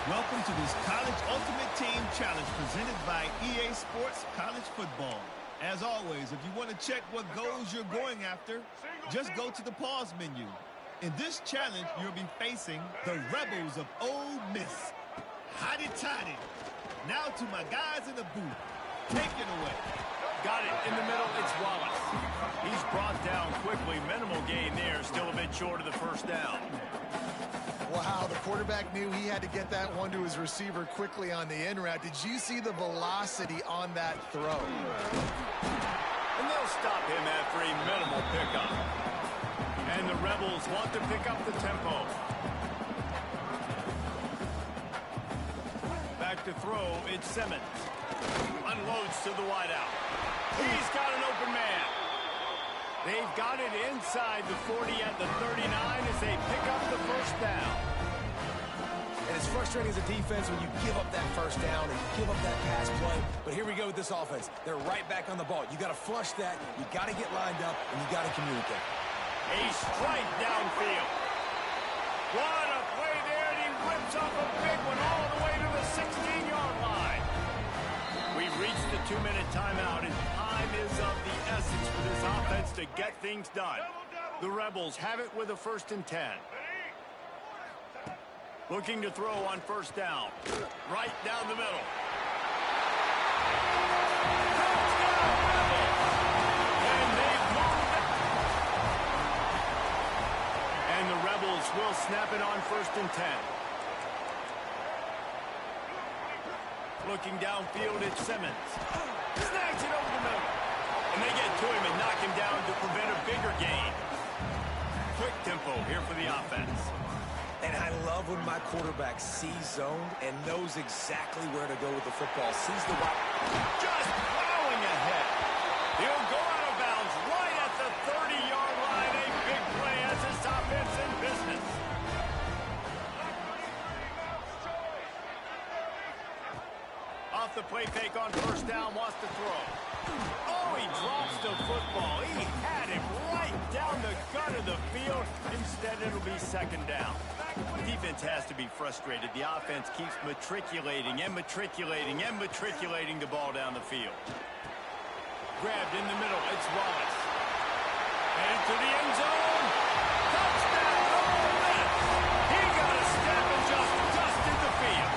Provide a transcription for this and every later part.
Welcome to this College Ultimate Team Challenge presented by EA Sports College Football. As always, if you want to check what goals you're going after, just go to the pause menu. In this challenge, you'll be facing the Rebels of Ole Miss. Hotty-toddy. Now to my guys in the booth. Take it away. Got it in the middle. It's Wallace. He's brought down quickly. Minimal gain there. Still a bit short of the first down. Wow, the quarterback knew he had to get that one to his receiver quickly on the in route. Did you see the velocity on that throw? And they'll stop him after a minimal pickup. And the Rebels want to pick up the tempo. Back to throw, it's Simmons. Unloads to the wideout. He's got an open man. They've got it inside the 40 at the 39 as they pick up the first down. And it's frustrating as a defense when you give up that first down and give up that pass play. But here we go with this offense. They're right back on the ball. You got to flush that. You got to get lined up, and you got to communicate. A strike downfield. What a play there, and he rips off a big one all the way to the 16-yard line. We've reached the 2-minute timeout, and time is of the essence for this offense to get things done. The Rebels have it with a 1st and 10. Looking to throw on first down. Right down the middle. And they've moved it. And the Rebels will snap it on 1st and 10. Looking downfield, it's Simmons. Snags it over the middle. And they get to him and knock him down to prevent a bigger gain. Quick tempo here for the offense. And I love when my quarterback sees zoned and knows exactly where to go with the football. Sees the wide. Just plowing ahead. He'll go out of bounds right at the 30-yard line. A big play as this offense in business. Off the play fake on first down, wants to throw. Oh, he drops the football. He had him right down the gut of the field. Instead, it'll be 2nd down. Defense has to be frustrated. The offense keeps matriculating and matriculating and matriculating the ball down the field. Grabbed in the middle. It's Wallace. And into the end zone. Touchdown, Ole Miss. He got a step and just dusted the field.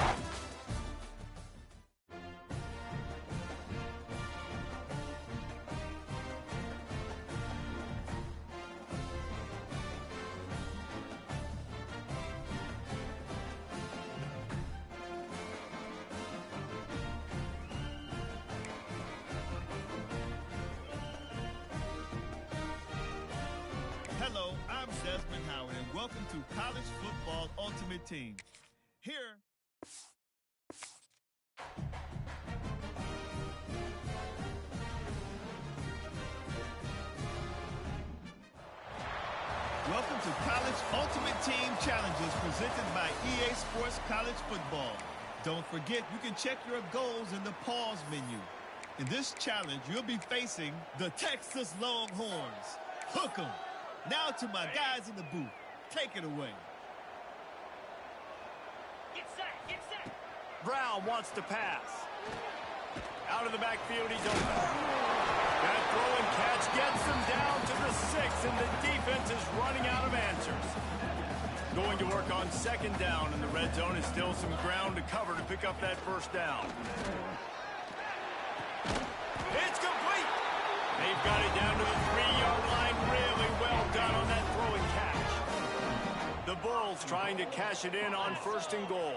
Hello, I'm Desmond Howard, and welcome to College Football Ultimate Team. Here. Welcome to College Ultimate Team Challenges presented by EA Sports College Football. Don't forget, you can check your goals in the pause menu. In this challenge, you'll be facing the Texas Longhorns. Hook 'em. Now to my guys in the booth. Take it away. Get set. Brown wants to pass. Out of the backfield, he's open. That throw and catch gets him down to the 6, and the defense is running out of answers. Going to work on second down, and the red zone is still some ground to cover to pick up that first down. It's complete. They've got it down to the 3-yard line. Really well done on that throw and catch. The Bulls trying to cash it in on first and goal.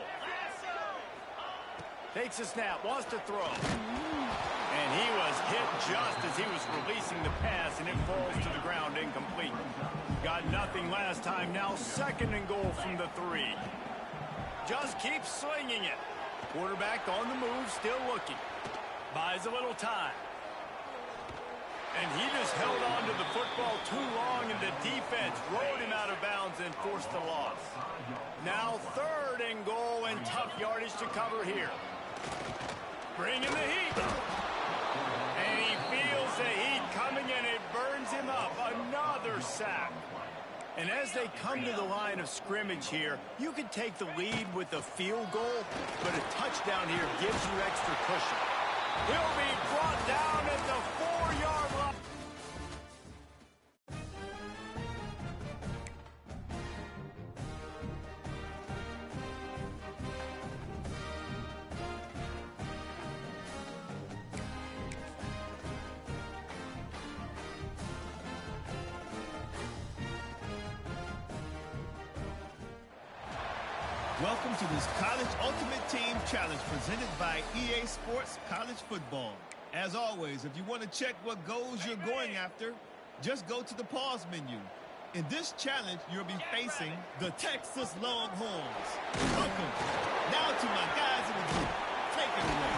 Takes a snap, wants to throw. And he was hit just as he was releasing the pass, and it falls to the ground incomplete. Got nothing last time, now second and goal from the 3. Just keeps slinging it. Quarterback on the move, still looking. Buys a little time. And he just held on to the football too long, and the defense rode him out of bounds and forced the loss. Now third and goal, and tough yardage to cover here. Bringing the heat. And he feels the heat coming, and it burns him up. Another sack. And as they come to the line of scrimmage here, you could take the lead with a field goal, but a touchdown here gives you extra cushion. He'll be brought down at the 4-yard line. Welcome to this College Ultimate Team Challenge presented by EA Sports College Football. As always, if you want to check what goals you're going after, just go to the pause menu. In this challenge, you'll be facing the Texas Longhorns. Hook 'em. Now to my guys in the group. Take it away.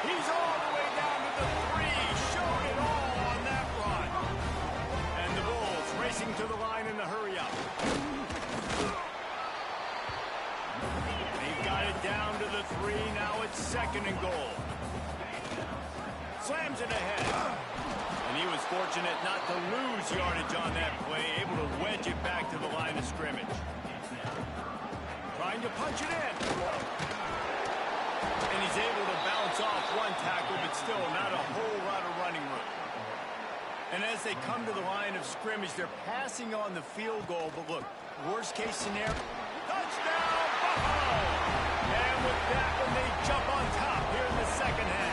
He's all the way down to the 3. Showed it all on that run. And the Bulls racing to the line in the hurry-up. They've got it down to the 3. Now it's second and goal. Slams it ahead. And he was fortunate not to lose yardage on that play, able to wedge it back to the line of scrimmage. Trying to punch it in. And he's able to bounce off one tackle, but still not a whole lot of running room. And as they come to the line of scrimmage, they're passing on the field goal, but look, worst case scenario, touchdown Buffalo! And with that one, they jump on top here in the second half.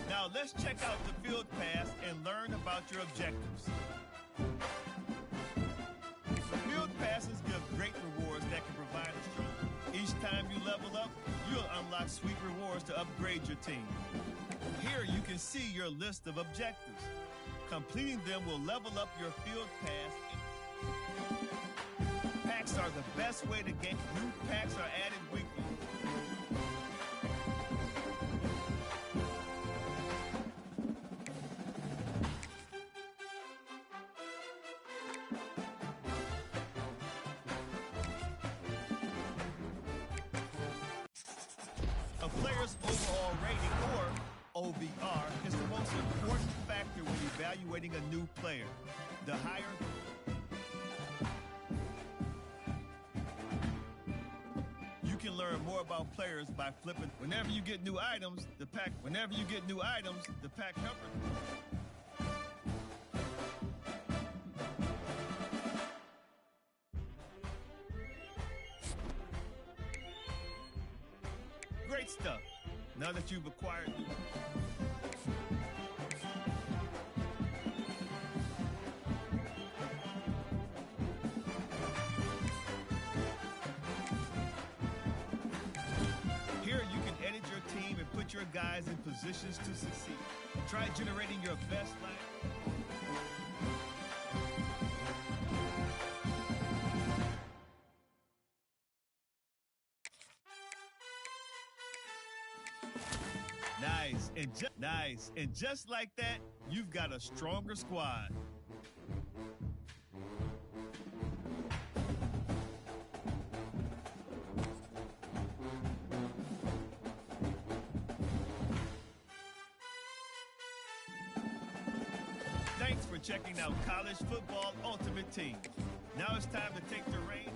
Now let's check out the field pass and learn about your objectives. Field passes give great rewards that can provide a strong. Each time you level up, you'll unlock sweet rewards to upgrade your team. Here you can see your list of objectives. Completing them will level up your field pass. Packs are the best way to gain. New packs are added weekly. A player's overall rating, or OVR, is the most important factor when evaluating a new player. The higher... You can learn more about players by flipping. Whenever you get new items, the pack cover. Great stuff. Now that you've acquired new... put your guys in positions to succeed. Try generating your best line. Nice. And just like that, you've got a stronger squad. Thanks for checking out College Football Ultimate Team. Now it's time to take the reins.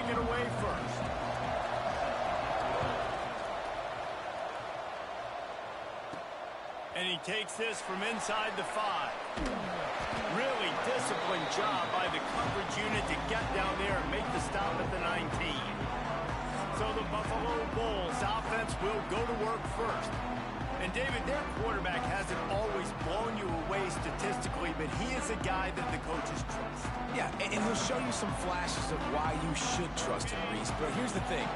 take it away first. And he takes this from inside the 5. Really disciplined job by the coverage unit to get down there and make the stop at the 19. So the Buffalo Bulls offense will go to work first. And David, their quarterback hasn't always blown you away statistically, but he is a guy that the coaches trust. Yeah, and he'll show you some flashes of why you should trust him, Reese. But here's the thing.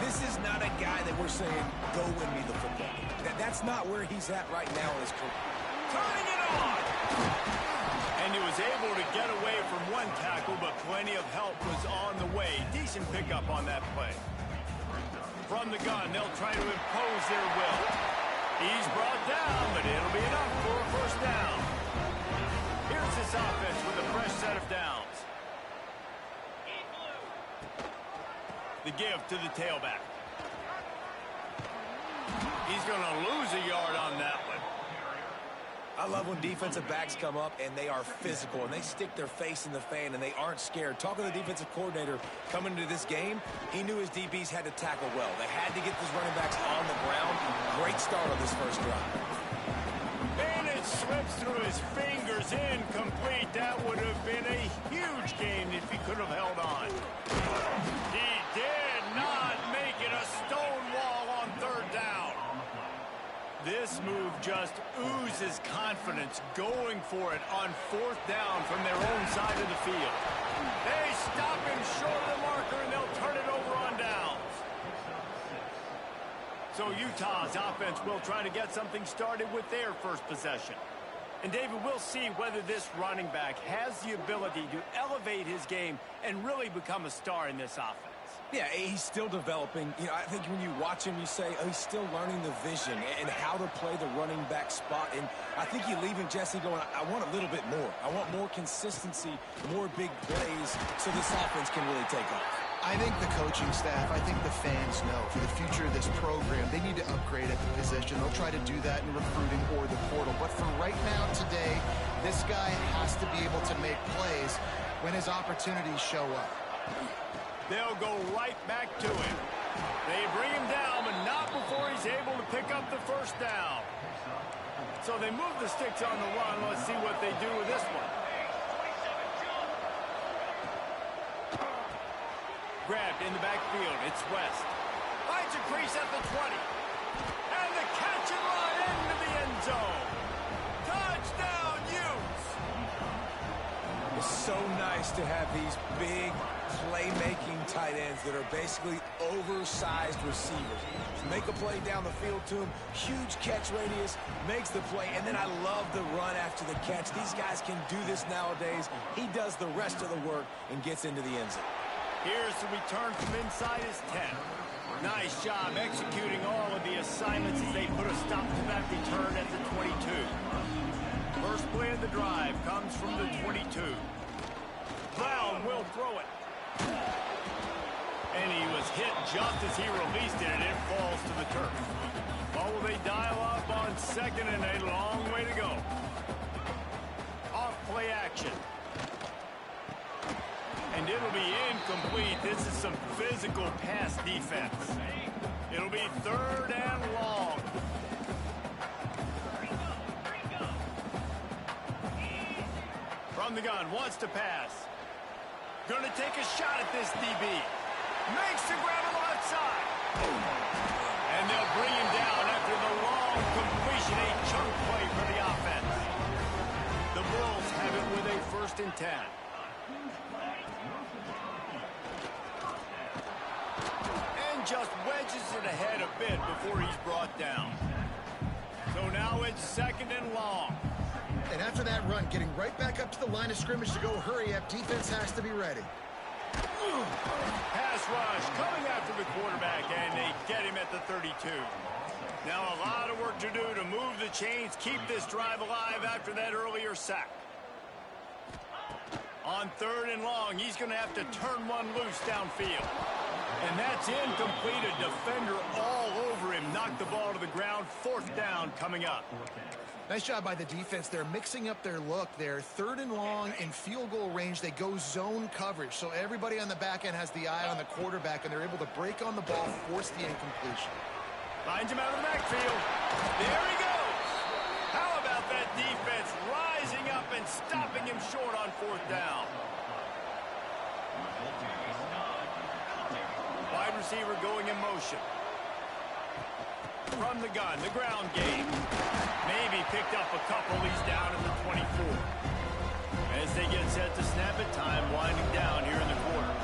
This is not a guy that we're saying, go win me the football game. That's not where he's at right now in his career. Turning it on! And he was able to get away from one tackle, but plenty of help was on the way. Decent pickup on that play. From the gun, they'll try to impose their will. He's brought down, but it'll be enough for a first down. Here's this offense with a fresh set of downs. The give to the tailback. He's going to lose a yard on that one. I love when defensive backs come up and they are physical and they stick their face in the fan and they aren't scared. Talking to the defensive coordinator coming into this game, he knew his DBs had to tackle well. They had to get these running backs on the ground. Great start on this first drive. And it slips through his fingers, incomplete. That would have been a huge gain if he could have held on. He did not make it a stone wall on third down. This move just oozes confidence, going for it on fourth down from their own side of the field. They stop him short of the marker, and they'll turn it over on downs. So Utah's offense will try to get something started with their first possession. And David, we'll see whether this running back has the ability to elevate his game and really become a star in this offense. Yeah, he's still developing. You know, I think when you watch him, you say, oh, he's still learning the vision and how to play the running back spot. And I think you leave him, Jesse, going, I want a little bit more. I want more consistency, more big plays so this offense can really take off. I think the coaching staff, I think the fans know for the future of this program, they need to upgrade at the position. They'll try to do that in recruiting or the portal. But for right now, today, this guy has to be able to make plays when his opportunities show up. They'll go right back to him. They bring him down, but not before he's able to pick up the first down. So they move the sticks on the run. Let's see what they do with this one. Grabbed in the backfield. It's West. Finds a crease at the 20. And the catch and run into the end zone. Touchdown, Utes! It's so nice to have these big playmaking tight ends that are basically oversized receivers. Make a play down the field to him, huge catch radius, makes the play, and then I love the run after the catch. These guys can do this nowadays. He does the rest of the work and gets into the end zone. Here's the return from inside his 10. Nice job executing all of the assignments as they put a stop to that return at the 22. First play of the drive comes from the 22. Brown will throw it. And he was hit just as he released it, and it falls to the turf. Well, will they dial up on second, and a long way to go. Off play action. And it'll be incomplete. This is some physical pass defense. It'll be third and long. From the gun, wants to pass. Gonna take a shot at this DB. Makes the grab alongside. And they'll bring him down after the long completion, a chunk play for the offense. The Bulls have it with a 1st and 10. And just wedges it ahead a bit before he's brought down. So now it's 2nd and long. And after that run, getting right back up to the line of scrimmage to go hurry up, defense has to be ready. Pass rush coming after the quarterback, and they get him at the 32. Now a lot of work to do to move the chains, keep this drive alive after that earlier sack. On 3rd and long, he's going to have to turn one loose downfield. And that's incomplete. A defender all over him. Knocked the ball to the ground. 4th down coming up. Nice job by the defense. They're mixing up their look. They're 3rd and long in field goal range. They go zone coverage. So everybody on the back end has the eye on the quarterback, and they're able to break on the ball, force the incompletion. Finds him out of the backfield. There he goes. How about that defense rising up and stopping him short on 4th down? Wide receiver going in motion. From the gun, the ground game. Maybe picked up a couple. He's down at the 24. As they get set to snap it, time winding down here in the quarter.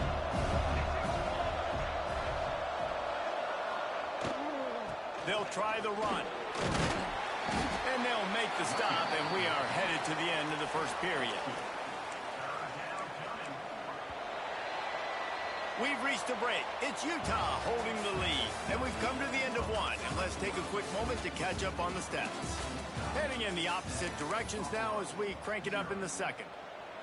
They'll try the run. And they'll make the stop, and we are headed to the end of the first period. We've reached a break. It's Utah holding the lead. And we've come to the end of one. And let's take a quick moment to catch up on the stats. Heading in the opposite directions now as we crank it up in the second.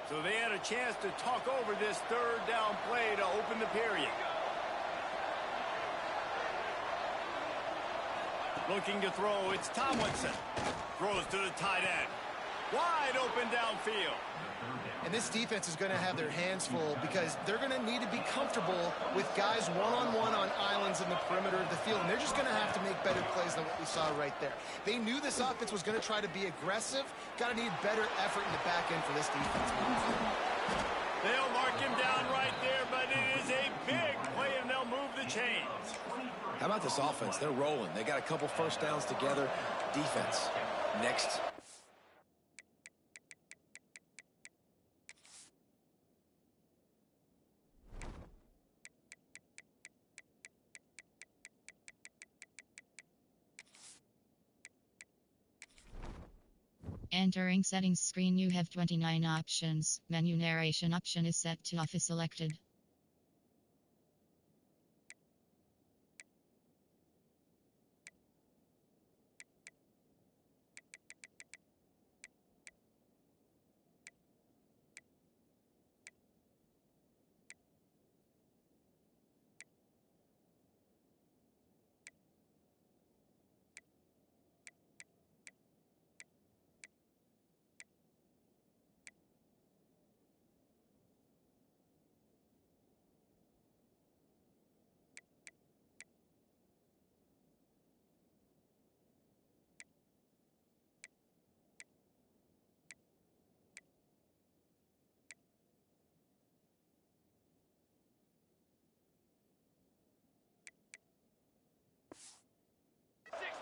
So they had a chance to talk over this 3rd down play to open the period. Looking to throw, it's Tomlinson. Throws to the tight end. Wide open downfield. And this defense is going to have their hands full because they're going to need to be comfortable with guys one-on-one on islands in the perimeter of the field. And they're just going to have to make better plays than what we saw right there. They knew this offense was going to try to be aggressive. Got to need better effort in the back end for this defense. They'll mark him down right there, but it is a big play, and they'll move the chains. How about this offense? They're rolling. They got a couple first downs together. Defense. Next. Entering settings screen, you have 29 options. Menu narration option is set to off is selected.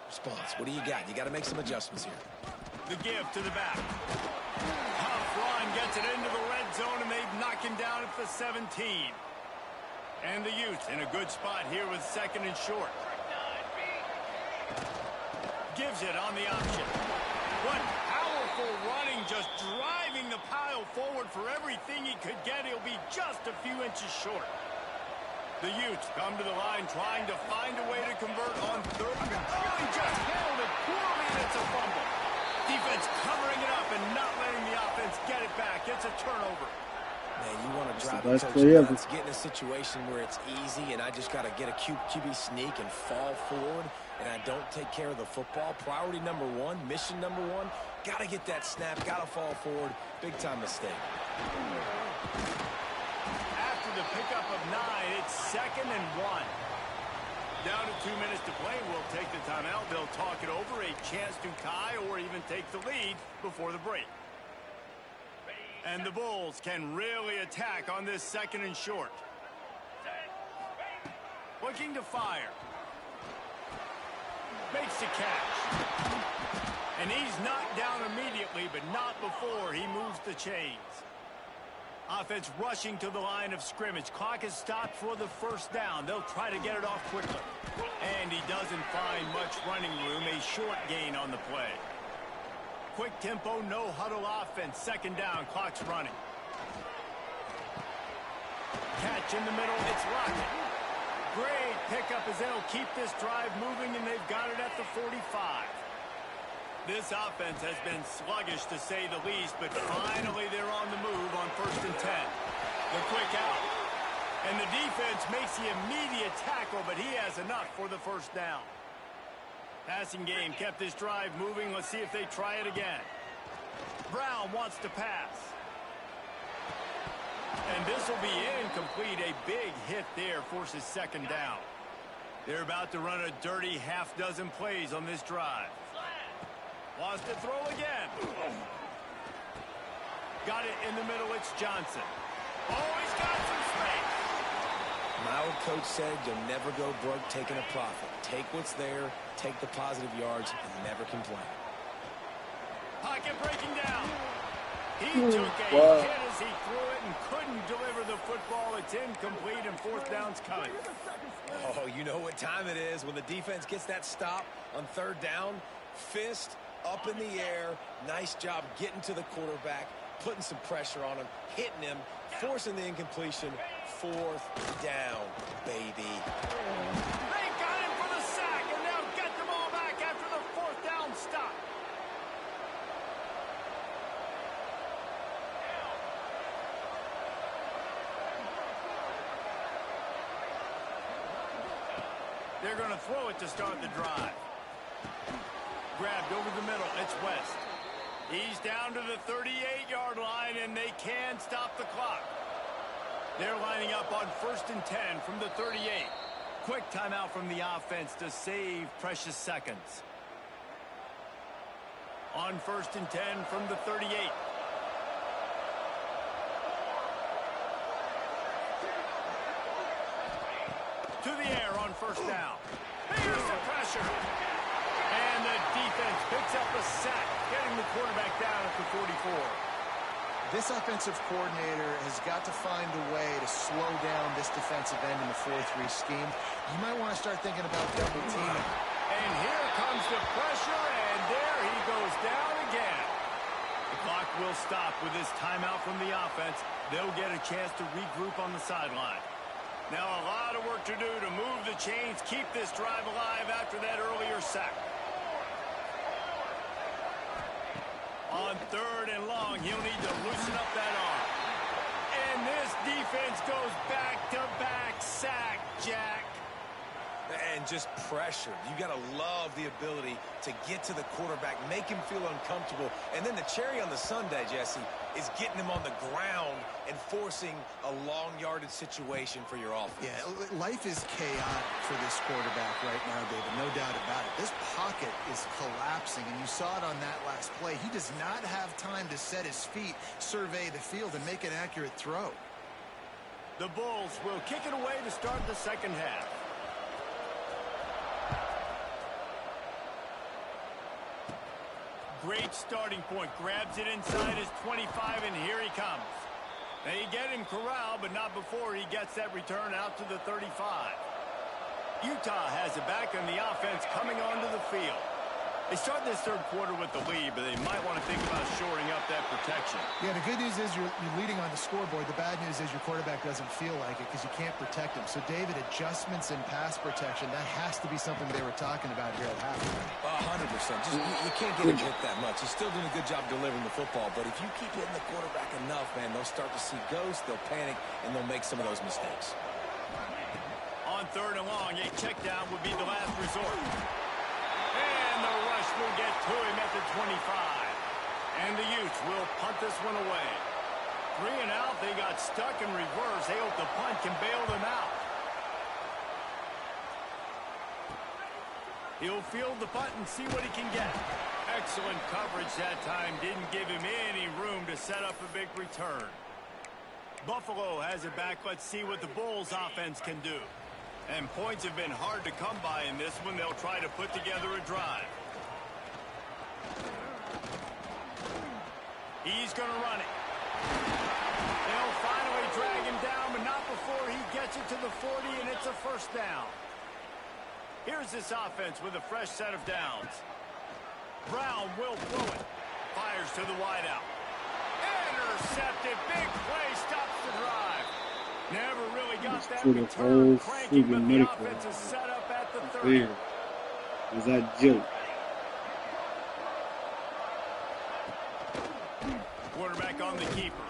Response. What do you got? You got to make some adjustments here. The give to the back. Tough run gets it into the red zone, and they knock him down at the 17. And the Utes in a good spot here with 2nd and short. Gives it on the option. What powerful running, just driving the pile forward for everything he could get. He'll be just a few inches short. The Utes come to the line trying to find a way to convert on 3rd. Oh, he just handled it poorly, and it's a fumble. Defense covering it up and not letting the offense get it back. It's a turnover. Man, you want to drive the coach nuts, get in a situation where it's easy, and I just got to get a QB sneak and fall forward, and I don't take care of the football. Priority number 1, mission number 1, got to get that snap, got to fall forward. Big-time mistake. The pickup of 9, it's 2nd and 1. Down to 2 minutes to play. We'll take the timeout. They'll talk it over, a chance to tie or even take the lead before the break. And the Bulls can really attack on this 2nd and short. Looking to fire. Makes the catch. And he's knocked down immediately, but not before he moves the chains. Offense rushing to the line of scrimmage. Clock is stopped for the 1st down. They'll try to get it off quickly. And he doesn't find much running room. A short gain on the play. Quick tempo, no huddle offense. 2nd down, clock's running. Catch in the middle, it's Lockett. Great pickup as they'll keep this drive moving, and they've got it at the 45. This offense has been sluggish, to say the least, but finally they're on the move on 1st and 10. The quick out. And the defense makes the immediate tackle, but he has enough for the 1st down. Passing game kept this drive moving. Let's see if they try it again. Brown wants to pass. And this will be incomplete. A big hit there forces second down. They're about to run a dirty half-dozen plays on this drive. Wants to throw again. Got it in the middle. It's Johnson. Oh, he's got some space. My old coach said you'll never go broke taking a profit. Take what's there, take the positive yards, and never complain. Pocket breaking down. He took a hit as he threw it and couldn't deliver the football. It's incomplete and fourth down's coming. Oh, you know what time it is when the defense gets that stop on third down. Fist up in the air. Nice job getting to the quarterback, putting some pressure on him, hitting him, forcing the incompletion. Fourth down, baby. They got him for the sack and now get the ball back after the fourth down stop. They're going to throw it to start the drive. Grabbed over the middle. It's West. He's down to the 38-yard line, and they can stop the clock. They're lining up on 1st and 10 from the 38. Quick timeout from the offense to save precious seconds. On 1st and 10 from the 38. To the air on 1st down. Here's the pressure. And the defense picks up a sack, getting the quarterback down at the 44. This offensive coordinator has got to find a way to slow down this defensive end in the 4-3 scheme. You might want to start thinking about double teaming. And here comes the pressure, and there he goes down again. The clock will stop with this timeout from the offense. They'll get a chance to regroup on the sideline. Now a lot of work to do to move the chains, keep this drive alive after that earlier sack. On 3rd and long, he'll need to loosen up that arm. And this defense goes back-to-back sack, Jack. And just pressure. You got to love the ability to get to the quarterback, make him feel uncomfortable. And then the cherry on the sundae, Jesse, is getting him on the ground and forcing a long yardage situation for your offense. Yeah, life is chaotic for this quarterback right now, David, no doubt about it. This pocket is collapsing, and you saw it on that last play. He does not have time to set his feet, survey the field, and make an accurate throw. The Bulls will kick it away to start the second half. Great starting point. Grabs it inside his 25, and here he comes. They get him corralled, but not before he gets that return out to the 35. Utah has it back, and the offense coming onto the field. They start this third quarter with the lead, but they might want to think about shoring up that protection. Yeah, the good news is you're leading on the scoreboard. The bad news is your quarterback doesn't feel like it because you can't protect him. So, David, adjustments in pass protection, that has to be something they were talking about here at halftime. 100%. You can't get him hit that much. He's still doing a good job delivering the football, but if you keep hitting the quarterback enough, man, they'll start to see ghosts, they'll panic, and they'll make some of those mistakes. On 3rd and long, a check down would be the last resort. And the rush will get to him at the 25. And the Utes will punt this one away. 3 and out, they got stuck in reverse. They hope the punt can bail them out. He'll field the punt and see what he can get. Excellent coverage that time. Didn't give him any room to set up a big return. Buffalo has it back. Let's see what the Bulls offense can do. And points have been hard to come by in this one. They'll try to put together a drive. He's going to run it. They'll finally drag him down, but not before he gets it to the 40, and it's a first down. Here's this offense with a fresh set of downs. Brown will throw it. Fires to the wideout. Intercepted. Big play stops the drive. Never really got that return. Cranking, but the offense is set up at the 30. Was that joke? Quarterback on the keeper.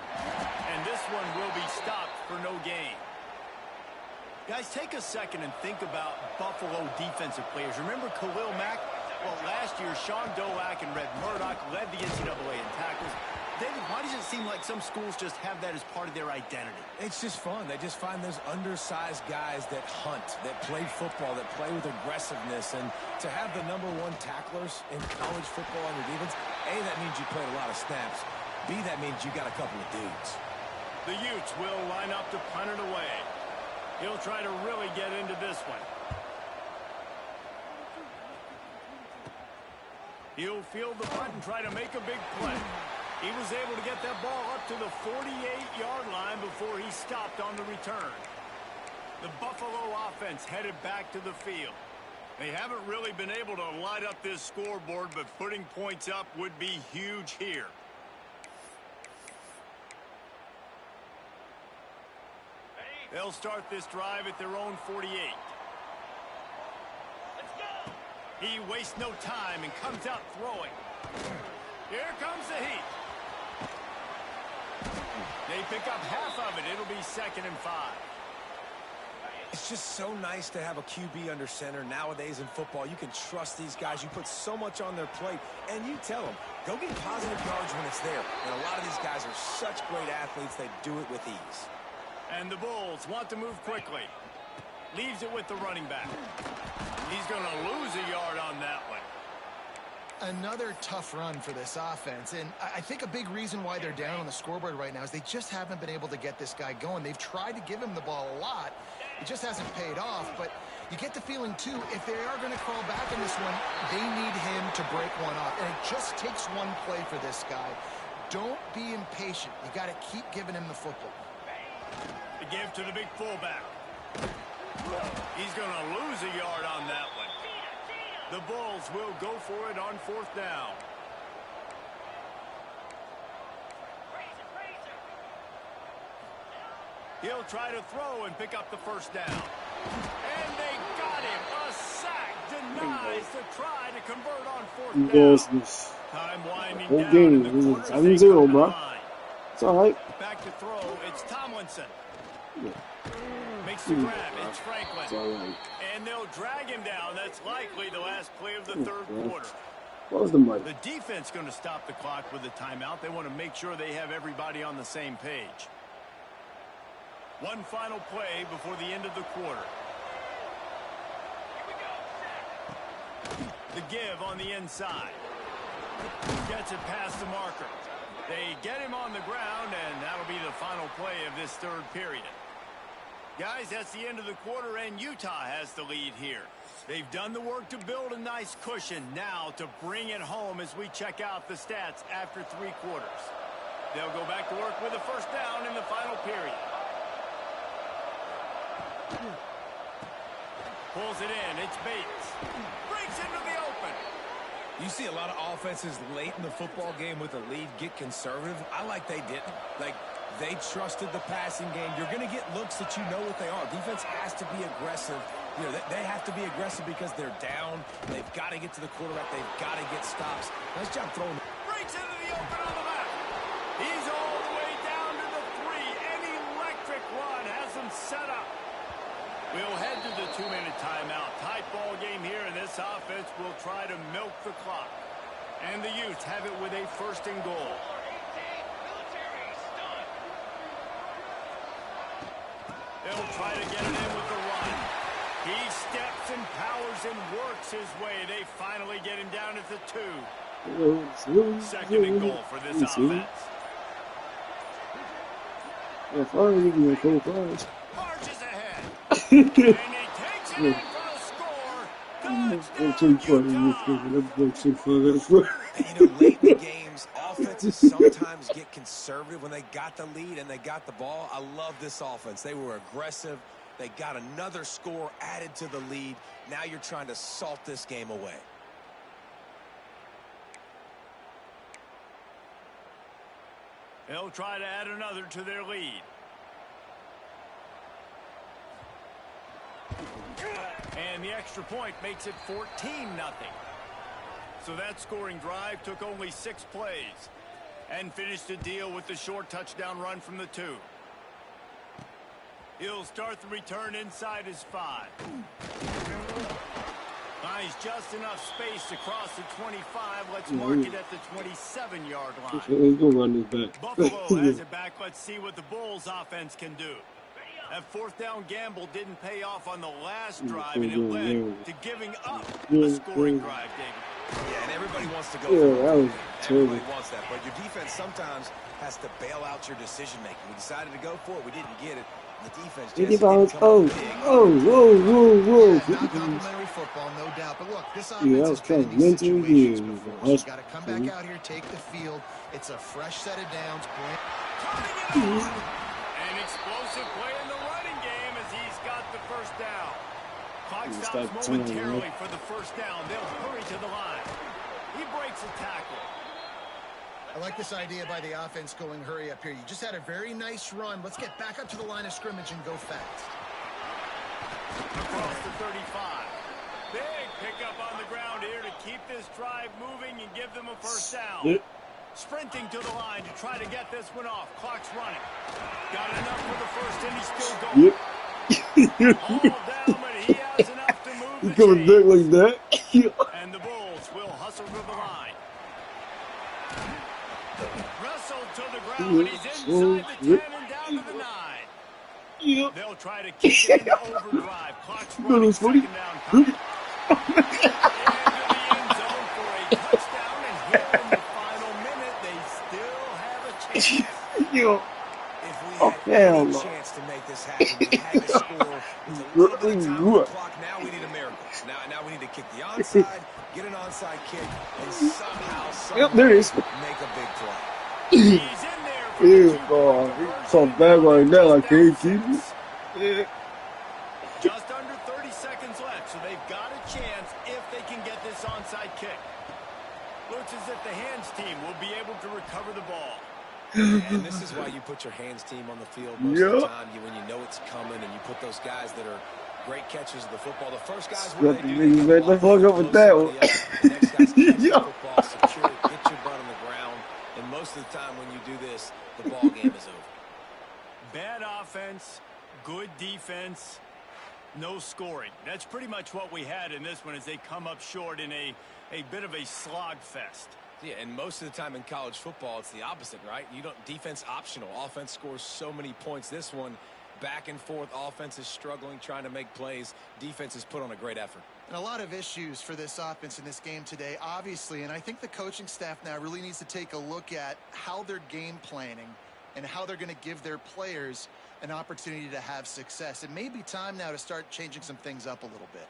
And this one will be stopped for no gain. Guys, take a second and think about Buffalo defensive players. Remember Khalil Mack? Well, last year, Sean Dolak and Red Murdoch led the NCAA in tackles. David, why does it seem like some schools just have that as part of their identity? It's just fun. They just find those undersized guys that hunt, that play football, that play with aggressiveness. And to have the #1 tacklers in college football on your defense, A, that means you played a lot of snaps. B, that means you got a couple of dudes. The Utes will line up to punt it away. He'll try to really get into this one. He'll field the punt and try to make a big play. He was able to get that ball up to the 48-yard line before he stopped on the return. The Buffalo offense headed back to the field. They haven't really been able to light up this scoreboard, but putting points up would be huge here. They'll start this drive at their own 48. Let's go! He wastes no time and comes out throwing. Here comes the heat. They pick up half of it. It'll be 2nd and 5. It's just so nice to have a QB under center nowadays in football. You can trust these guys. You put so much on their plate, and you tell them, go get positive yards when it's there. And a lot of these guys are such great athletes, they do it with ease. And the Bulls want to move quickly. Leaves it with the running back. He's going to lose a yard on that one. Another tough run for this offense, and I think a big reason why they're down on the scoreboard right now is they just haven't been able to get this guy going. They've tried to give him the ball a lot. It just hasn't paid off, but you get the feeling, too, if they are going to crawl back in this one, they need him to break one off, and it just takes one play for this guy. Don't be impatient. You got to keep giving him the football. The give to the big fullback. He's going to lose a yard on that one. The Bulls will go for it on 4th down. He'll try to throw and pick up the 1st down. And they got him. A sack denies the try to convert on 4th down. Time winding Whole down. game, 7-0, bro. It's all right. Back to throw. It's Tomlinson. Yeah. Makes the grab. It's Franklin. It's all right. And they'll drag him down. That's likely the last play of the 3rd quarter. Close the mic. The defense going to stop the clock with a timeout. They want to make sure they have everybody on the same page. One final play before the end of the quarter. The give on the inside. Gets it past the marker. They get him on the ground, and that'll be the final play of this 3rd period. Guys, that's the end of the quarter, and Utah has the lead here. They've done the work to build a nice cushion. Now to bring it home as we check out the stats after 3 quarters. They'll go back to work with a 1st down in the final period. Pulls it in. It's Bates. Breaks into the open. You see a lot of offenses late in the football game with a lead get conservative. I like they didn't. Like, they trusted the passing game. You're going to get looks that you know what they are. Defense has to be aggressive. You know, they have to be aggressive because they're down. They've got to get to the quarterback. They've got to get stops. Nice job throwing. Breaks into the open on the back. He's all the way down to the 3. An electric run has him set up. We'll head to the 2-minute timeout. Tight ball game here, and this offense will try to milk the clock. And the Utes have it with a 1st and goal. They'll try to get it in with the run. He steps and powers and works his way. They finally get him down at the 2. 2nd and goal for this offense. Yeah, finally give me a full prize. Marches ahead. And he takes it in for a score. Touchdown, Utah. You know, late in the games, offenses sometimes get conservative when they got the lead and they got the ball. I love this offense. They were aggressive. They got another score added to the lead. Now you're trying to salt this game away. They'll try to add another to their lead. And the extra point makes it 14-0. So that scoring drive took only 6 plays and finished the deal with the short touchdown run from the 2. He'll start the return inside his 5. he's just enough space to cross the 25. Let's mark it at the 27-yard line. He's gonna run this back. Buffalo has it back. Let's see what the Bulls offense can do. That fourth down gamble didn't pay off on the last drive, and it led to giving up a scoring drive, David. Yeah, and everybody wants to go Yeah, for it. that was terrible. Everybody wants that, but your defense sometimes has to bail out your decision-making. We decided to go for it. We didn't get it. The defense just didn't come up big. Whoa. Yeah, not complimentary football, no doubt. But look, this Yeah, offense that has was been in kind of these mental situations again. before. So you got to come back out here, take the field. It's a fresh set of downs. An explosive play in the running game as he's got the first down. Clock stops momentarily for the first down. They'll hurry to the line. He breaks a tackle. I like this idea by the offense going hurry up here. You just had a very nice run. Let's get back up to the line of scrimmage and go fast. Across the 35. Big pickup on the ground here to keep this drive moving and give them a first down. Sprinting to the line to try to get this one off. Clock's running. Got enough for the first, and he's still going. All down, but he has enough to move the Coming back like that. And the Bulls will hustle to the line. Wrestled to the ground, and he's inside the 10 and down to the 9. They'll try to kick it into overdrive. Clock's running, second down. Into the end zone for a touchdown, and here in the final minute, they still have a chance. If we had any chance to make this happen, we had to score. With a little bit of time on the clock, now we need a miracle. Now we need to kick the onside, get an onside kick, and somehow There it is. make a big play. He's in there for Yeah, boy. He's so bad right now. I can't keep it. Yeah. Just under 30 seconds left, so they've got a chance if they can get this onside kick. Looks as if the hands team will be able to recover the ball. And this is why you put your hands team on the field most of the time. When you know it's coming, and you put those guys that are great catchers of the football. The first guys when they do Man, let's fuck up with that one. The next guys catch the football, secure it, get your butt on the ground. And most of the time when you do this, the ball game is over. Bad offense, good defense, no scoring. That's pretty much what we had in this one as they come up short in a bit of a slog fest. Yeah, and most of the time in college football, it's the opposite, right? You don't defense optional. Offense scores so many points. This one, back and forth. Offense is struggling, trying to make plays. Defense has put on a great effort. And a lot of issues for this offense in this game today, obviously. And I think the coaching staff now really needs to take a look at how they're game planning and how they're going to give their players an opportunity to have success. It may be time now to start changing some things up a little bit.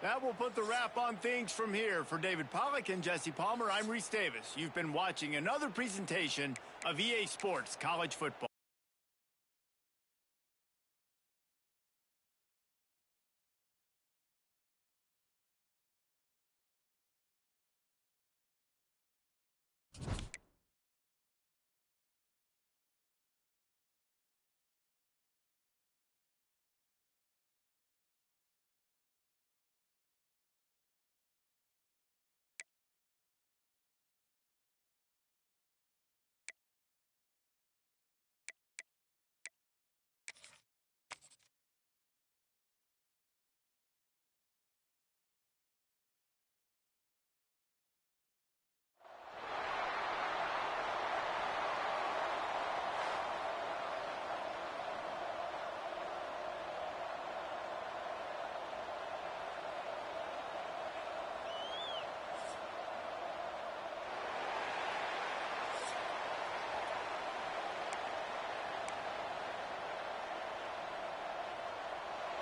That will put the wrap on things from here. For David Pollack and Jesse Palmer, I'm Reese Davis. You've been watching another presentation of EA Sports College Football.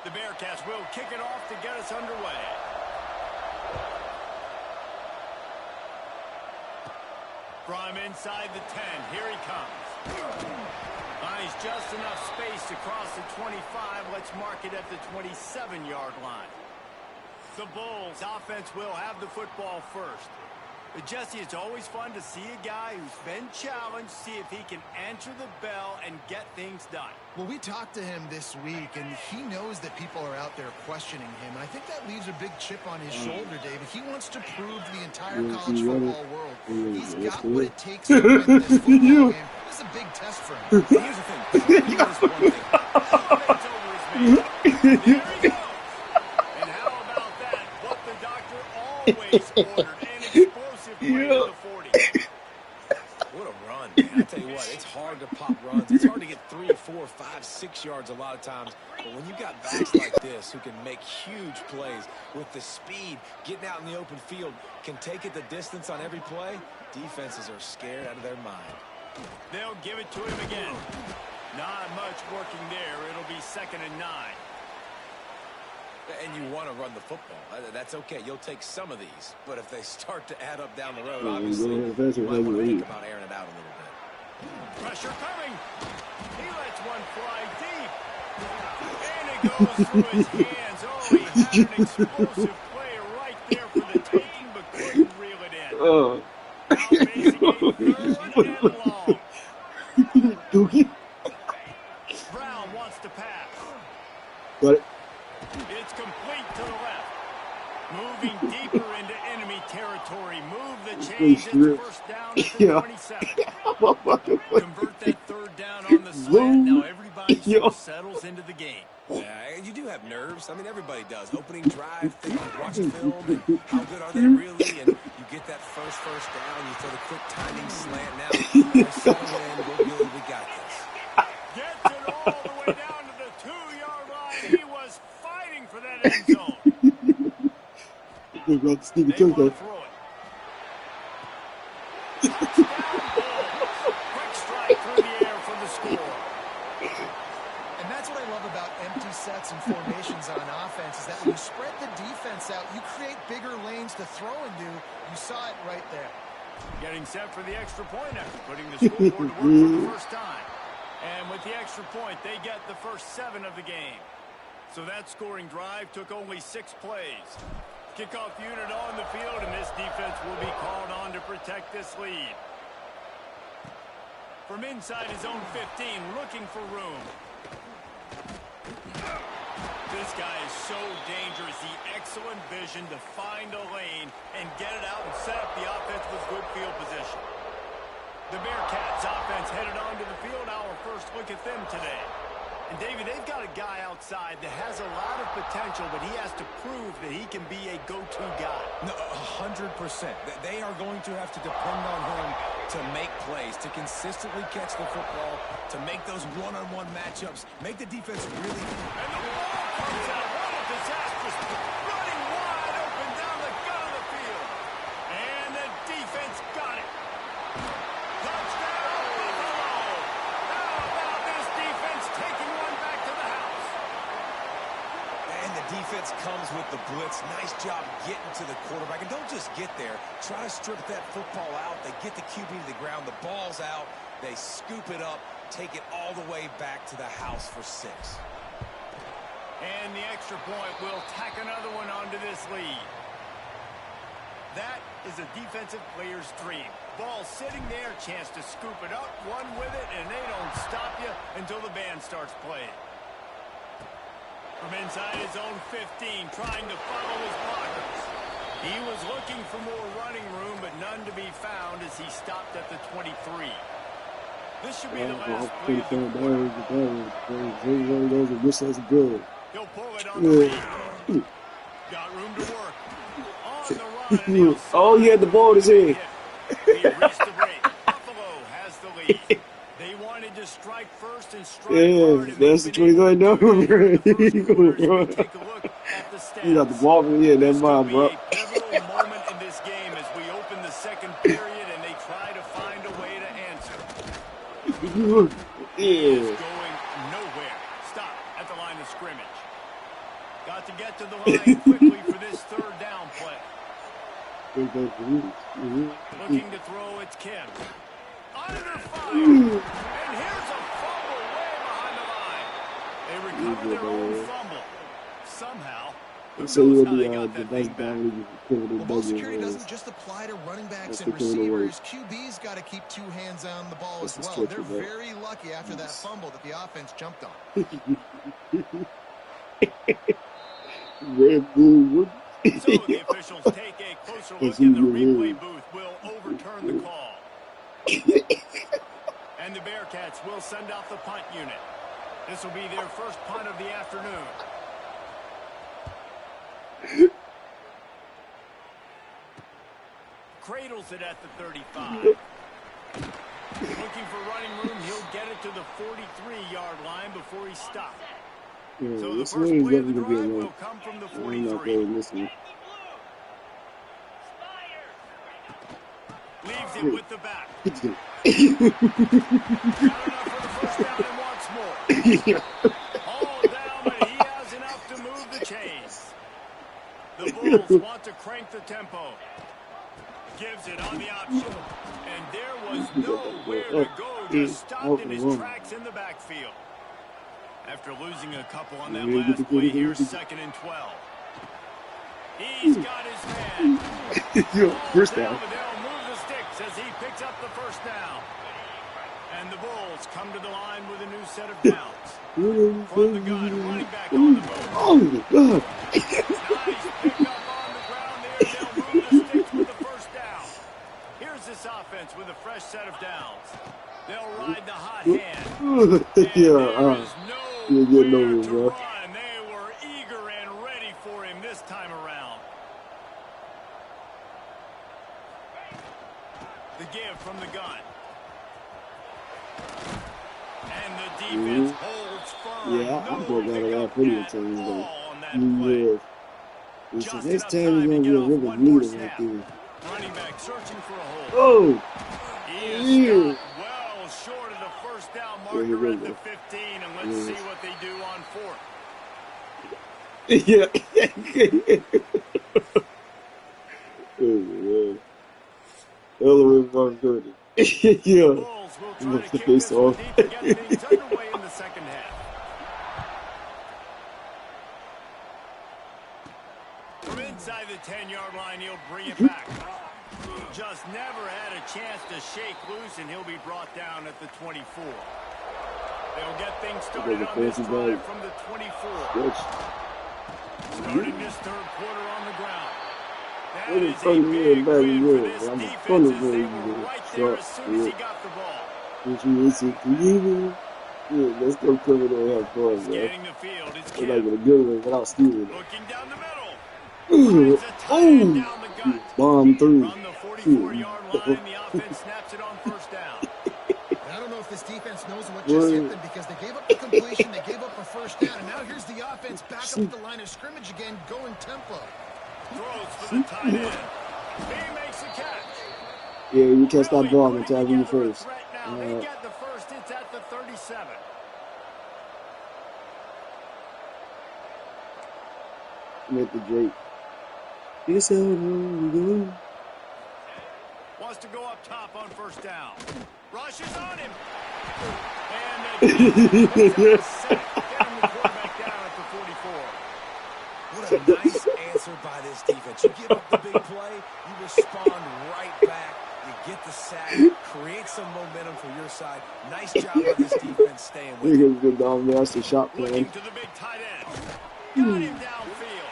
The Bearcats will kick it off to get us underway. From inside the 10, here he comes. He's just enough space to cross the 25. Let's mark it at the 27-yard line. The Bulls offense will have the football first. But Jesse, it's always fun to see a guy who's been challenged, see if he can answer the bell and get things done. Well, we talked to him this week, and he knows that people are out there questioning him. I think that leaves a big chip on his shoulder, David. He wants to prove to the entire college football world he's got what it takes to win this football game. This is a big test for him. Here's the thing. He knows one thing. Elevates over his man. There he goes. And how about that? What the doctor always ordered an explosive play Yeah. to the 40. What a run, man. I tell you what, it's hard to pop runs. It's hard to get 3, 4, 5, 6 yards a lot of times. But when you've got backs like this who can make huge plays with the speed, getting out in the open field, can take it the distance on every play, defenses are scared out of their mind. They'll give it to him again. Not much working there. It'll be 2nd and 9. And you want to run the football. That's okay. You'll take some of these. But if they start to add up down the road, obviously, you might want to think about airing it out a little bit. Pressure coming. He lets one fly deep. And it goes through his hands. Oh, he had an explosive play right there for the taking, but couldn't reel it in. Now facing a 3rd and long. Dookie. Brown wants to pass. Got it. It's complete to the left. Moving deeper into enemy territory. Move the chains. It's 1st down at the 27. Convert that 3rd down on the slant. Now everybody sort of settles into the game. Yeah, you do have nerves. I mean, everybody does. Opening drive, watch film, and how good are they really? And you get that first down. You throw the quick timing slant. Now, settle in. We got this. Gets it all the way down to the 2-yard line. He was fighting for that end zone. They want to throw it. Touchdown Bulls. Quick strike through the air for the score. And that's what I love about empty sets and formations on offense is that when you spread the defense out, you create bigger lanes to throw into. You saw it right there. Getting set for the extra point after putting the scoreboard to work for the first time. And with the extra point, they get the first 7 of the game. So that scoring drive took only 6 plays. Kickoff unit on the field, and this defense will be called on to protect this lead. From inside his own 15, looking for room. This guy is so dangerous. The excellent vision to find a lane and get it out and set up the offense with good field position. The Bearcats offense headed onto the field. Our first look at them today. And, David, they've got a guy outside that has a lot of potential, but he has to prove that he can be a go-to guy. No, 100%. They are going to have to depend on him to make plays, to consistently catch the football, to make those one-on-one matchups, make the defense really... And the ball comes out. What a disastrous running wide open down the gut of the field. And the defense got it. Touchdown, Buffalo. How about this defense taking one back to the house? And the defense comes with the blitz. Nice job getting to the quarterback. And don't just get there. Try to strip that football out. They get the QB to the ground. The ball's out. They scoop it up, take it all the way back to the house for 6. And the extra point will tack another one onto this lead. That is a defensive player's dream. Ball sitting there, chance to scoop it up, run with it, and they don't stop you until the band starts playing. From inside his own 15, trying to follow his blockers. He was looking for more running room, but none to be found as he stopped at the 23. This should be the last play of the quarter. He'll pull it on the read. Got room to work. On the run. And he'll Oh, he had the ball in his hand. He reached the break. Buffalo has the lead. They wanted to strike first and strike hard. Yeah, that's the 29 number. Take a look at the stats. You got the ball in here, that's mine, bro. A pivotal moment in this game as we open the second period and they try to find a way to answer. Yeah. Going nowhere. Stop at the line of scrimmage. Got to get to the line quickly for this 3rd down play. Looking to throw, it's Kim. Under fire. And here's a fumble way behind the line. They recover their own fumble. Somehow. Who So knows you'll how be they got the that best thing back? down with Well, ball security doesn't just apply to running backs and receivers. QB's got to keep 2 hands on the ball as well. They're very lucky after that fumble that the offense jumped on. Red Bull. So the officials take a closer look and the replay booth will overturn the call. And the Bearcats will send out the punt unit. This will be their first punt of the afternoon. cradles it at the 35. Looking for running room, he'll get it to the 43-yard line before he stopped. Yeah, So the this first one is play of the definitely drive good, will come from the I'm not 43. going this one. Leaves it with the back. It's good. Got enough for the first down and wants more. All down, but he has enough to move the chains. The Bulls want to crank the tempo. Gives it on the option. And there was nowhere to go. Just stopped in his tracks in the backfield. After losing a couple on that last play, here's 2nd and 12. He's got his man. First down. But they'll move the sticks as he picks up the first down. And the Bulls come to the line with a new set of downs. From the gun, running back on the move. Oh, my God. Nice pick up on the ground there. They'll move the sticks with the first down. Here's this offense with a fresh set of downs. They'll ride the hot hand. And there is you're getting nowhere over, to bro. run. They were eager and ready for him this time around. The give from the gun. And the defense holds firm. Yeah, I'm No going to pick have up plenty of at times, all though. on that play. Yeah. Just This enough time is time going to to be get a off river one more needle right snap. there. Running back searching for a hole. Oh! He is Yeah. stopped well short of the first down There you marker at go. the 15, and let's see what they do on 4th. Yeah. Oh, man. Ellery Montgomery. Yeah. Bulls will try Must to have kick this faced one off. deep to get things underway in the second half. From inside the 10-yard line, he'll bring it back. Just never had a chance to shake loose, and he'll be brought down at the 24. They'll get things started on this drive from the 24. Yes. Starting this third quarter on the ground. That What is is a funny, big man, back win for then. this I'm a defense funny as they boy, were man. right there as Shut soon as he up. got the ball. What you listen to you? Yeah, let's go come in there and have fun, man. Scanning the field, it's We're not Kim. gonna get it without stealing it. Looking down the middle. Ooh, Finds a tight end oh, down the gut. bomb through. From the 44-yard line, the offense snaps it on first down. I don't know if this defense knows what just hit them because they gave up the completion, they gave up a first down, and now here's the offense back up at the line of scrimmage again, going tempo. Throws for the tight end. He makes the catch. Yeah, you catch that Really ball putting until I you together a first. threat now. They get the first. It's at the 37. With the Drake. It's how we go. Wants to go up top on first down. Rushes on him. And they picks up a sack, getting the quarterback down at the 44. What a nice answer by this defense. You give up the big play, you respond right back. You get the sack, create some momentum for your side. Nice job by this defense staying with it. Niggas been down there. That's the shot Looking plan. to the big tight end. Got him downfield.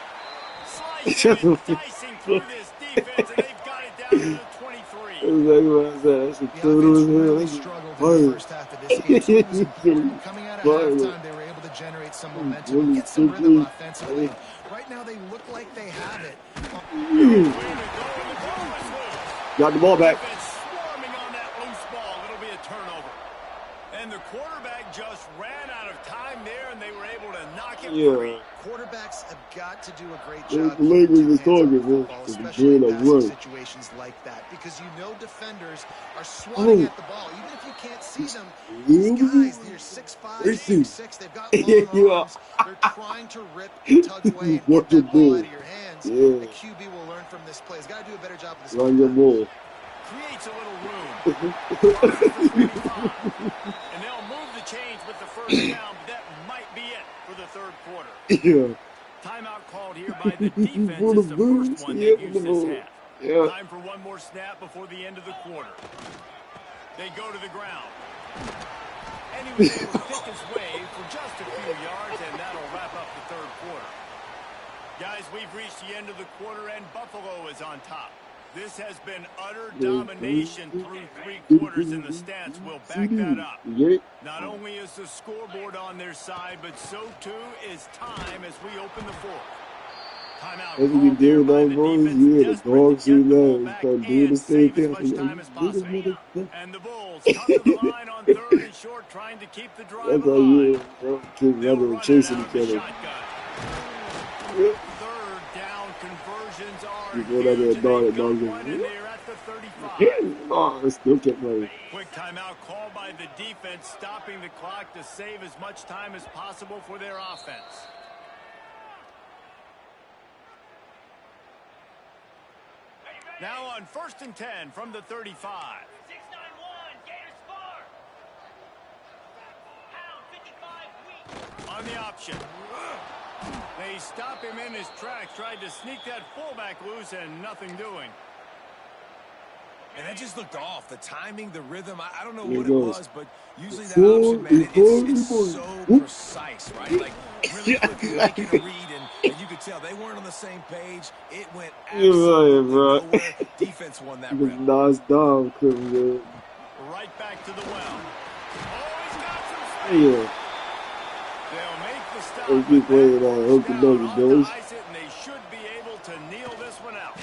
Slicing and dicing through this defense, and they've got it down to the 23. Exactly what I said. That's a The total offense as hell. really That's struggled in the fire. first half of this game, so it was important. Coming out of halftime, they were able to generate some momentum and get some rhythm offensively. Right now, they look like they have it. Got the ball back. Defense swarming on that loose ball. It'll be a turnover. And the quarterback just ran out of time there, and they were able to knock it free. Yeah. Quarterbacks have got to do a great The job language keeping is two hands on talking, the man. football, It's especially in like passing run. situations like that, because you know defenders are swatting at the ball. Even if you can't see them, these guys, they're 6'5", 6'6", they've got long arms. They're trying to rip and tug away and get that ball out of your hands. Yeah. The QB will learn from this play. He's got to do a better job with this. Run your ball. Creates a little room. Crosses the 25. And they'll move the chains with the first down, but that might be it for the third quarter. Yeah. Timeout called here by the defense. It's the first one they used this half. Yeah. Time for one more snap before the end of the quarter. They go to the ground. And he was able to pick his way for just a few yards, and that'll wrap up the third quarter. Guys, we've reached the end of the quarter, and Buffalo is on top. This has been utter domination through three quarters, and the stats will back that up. Not only is the scoreboard on their side, but so too is time as we open the fourth. Timeout That's what you called there do, by though, the boys. defense, Yeah, the desperate to dogs see get the ball that. back Start doing the and same save as thing. much time as possible. That's And the Bulls come to the line on third and short, trying to keep the drive how alive. you bro. Kids They'll running and run it chasing out of each the other. shotgun. Yep. Third down conversions are You going out there, huge, and dog, they that got dog one, and just, they're at the 35. oh, it still kept running. Quick timeout called by the defense, stopping the clock to save as much time as possible for their offense. Now on 1st and 10 from the 35. 691, Gators far. Pound 55 weak. On the option. They stop him in his tracks, tried to sneak that fullback loose, and nothing doing. And that just looked off. The timing, the rhythm, I don't know Here what it it goes. was, but usually that option, man, it's so Whoop. precise, right? Like, really quickly making a read, and you could tell they weren't on the same page. It went You're absolutely right, bro. nowhere. Defense won that Because rep. Nas Dom couldn't get it. Right back to the well. Oh, he's got some space. Yeah. They'll make the stop. Let's keep playing that hokey Down dokey, on to boys. ice it, and they should be able to kneel this one out.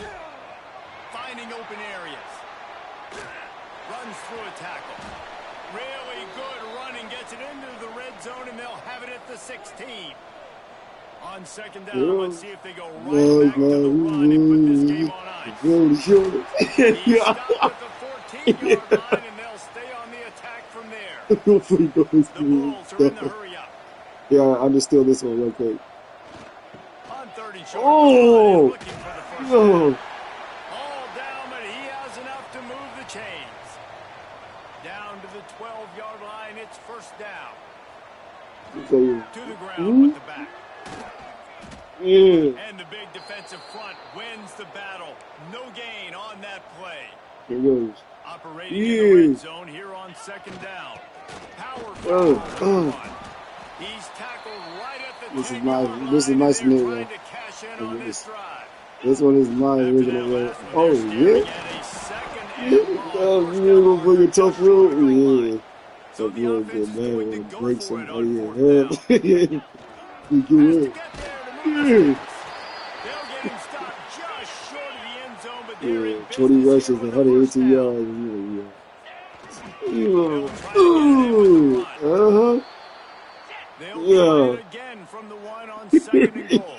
Finding open areas. Runs through a tackle. Really good running. Gets it into the red zone, and they'll have it at the 16. On second down, Yeah. let's see if they go right back to the run and put this game on ice. Shoulder. He stopped at the 14-yard line, and they'll stay on the attack from there. The Bulls are in the hurry up. Yeah, I understood this one real quick. On 30 short. Oh! Looking for the first No. down. All down, but he has enough to move the chains. Down to the 12-yard line. It's first down. So, To the ground with the back. yeah. And the big defensive front wins the battle. No gain on that play. Here goes. Operating in the red Yeah. zone here on second down. Power Oh, forward. oh. He's tackled right at the This is 10-yard my- line, this is and my they're scenario. trying to cash in on this drive. This one is my After original that one. last one, Oh, they're staring yeah? at a second and Yeah. long. First You down gonna bring a marker tough just short road? of the goal line. Yeah. So Tough the road, offense good is man. going to Wanna go break for some. it Oh, on yeah. fourth down. You Has get to it. get there to move the Yeah. sticks. They'll get him stopped just short of the end zone, but they're Yeah. in 20 business rushes, here with the first 118 down. yards. Yeah. They'll try to get it in with the run. Uh-huh. They'll Yeah. try it again from the one on second and goal.